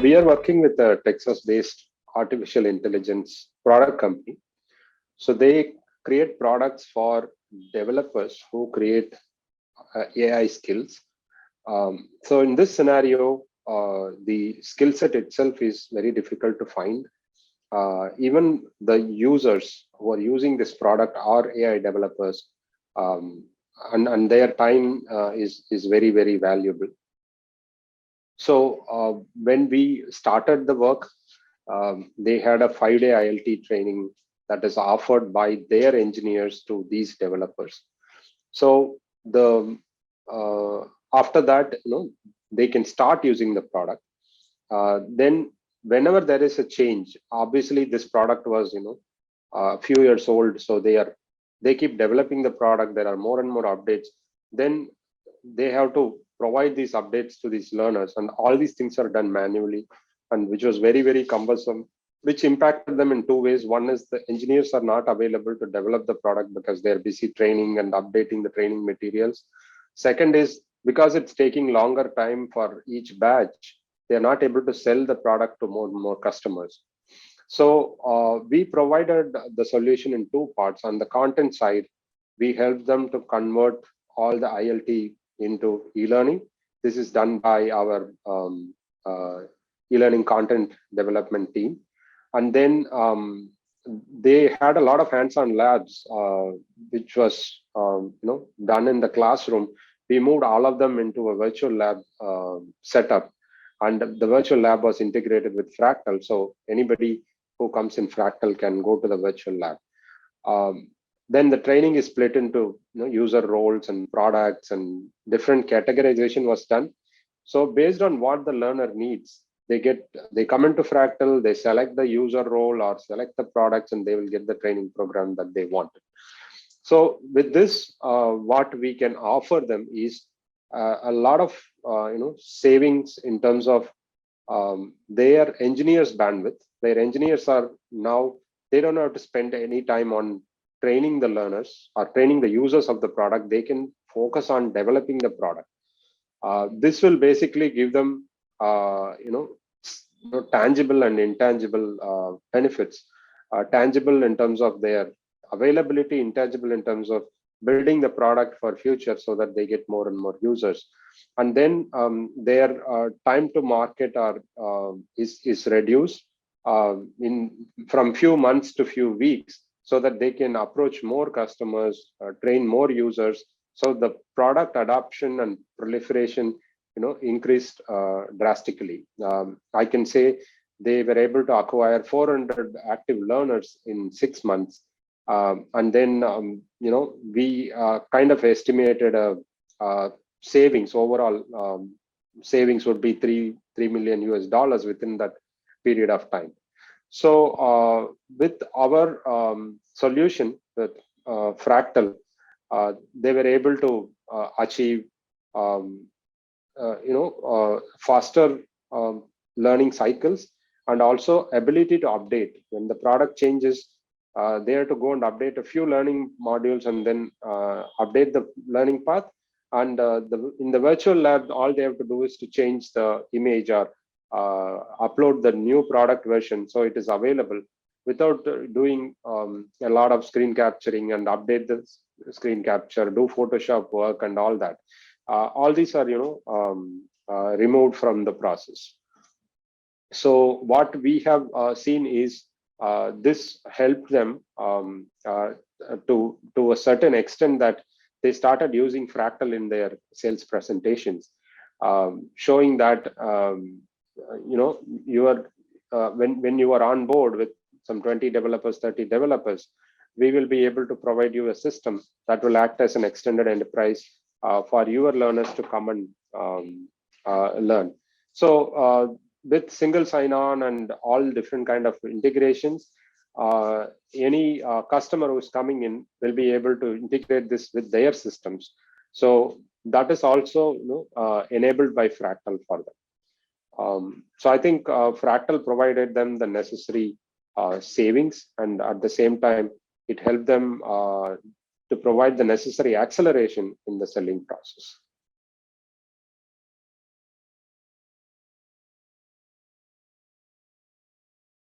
We are working with a Texas-based artificial intelligence product company. So they create products for developers who create AI skills. So in this scenario, the skill set itself is very difficult to find. Even the users who are using this product are AI developers, and their time is very, very valuable. So when we started the work, they had a 5-day ILT training that is offered by their engineers to these developers. So the after that, they can start using the product. Then whenever there is a change, obviously this product was a few years old, so they keep developing the product. There are more and more updates. Then they have to provide these updates to these learners, and all these things are done manually, and which was very, very cumbersome, which impacted them in two ways. One is the engineers are not available to develop the product because they're busy training and updating the training materials. Second is because it's taking longer time for each batch, they're not able to sell the product to more and more customers. So we provided the solution in two parts. On the content side, we helped them to convert all the ILT into e-learning. This is done by our e-learning content development team. And then they had a lot of hands-on labs, which was done in the classroom. We moved all of them into a virtual lab setup, and the virtual lab was integrated with Fractal. So anybody who comes in Fractal can go to the virtual lab. Then the training is split into user roles and products, and different categorization was done. So based on what the learner needs, they come into Fractal, they select the user role or select the products, and they will get the training program that they want. So with this, what we can offer them is a lot of savings in terms of their engineers' bandwidth. Their engineers are now, they don't have to spend any time on training the learners or training the users of the product. They can focus on developing the product. This will basically give them tangible and intangible benefits. Tangible in terms of their availability, intangible in terms of building the product for future, so that they get more and more users. And then their time to market is reduced from few months to few weeks, so that they can approach more customers, train more users. So the product adoption and proliferation increased drastically. I can say they were able to acquire 400 active learners in 6 months. And then we kind of estimated a savings, overall savings would be $3 million within that period of time. So with our solution, with Fractal, they were able to achieve faster learning cycles, and also ability to update. When the product changes, they have to go and update a few learning modules, and then update the learning path. And in the virtual lab, all they have to do is to change the image or upload the new product version, so it is available without doing a lot of screen capturing, and update the screen capture, do Photoshop work and all that. All these are removed from the process. So what we have seen is this helped them to a certain extent, that they started using Fractal in their sales presentations, showing that when you are on board with some 20 developers, 30 developers, we will be able to provide you a system that will act as an extended enterprise for your learners to come and learn. So with single sign-on and all different kind of integrations, any customer who is coming in will be able to integrate this with their systems. So that is also enabled by Fractal for them. So I think Fractal provided them the necessary savings, and at the same time, it helped them to provide the necessary acceleration in the selling process.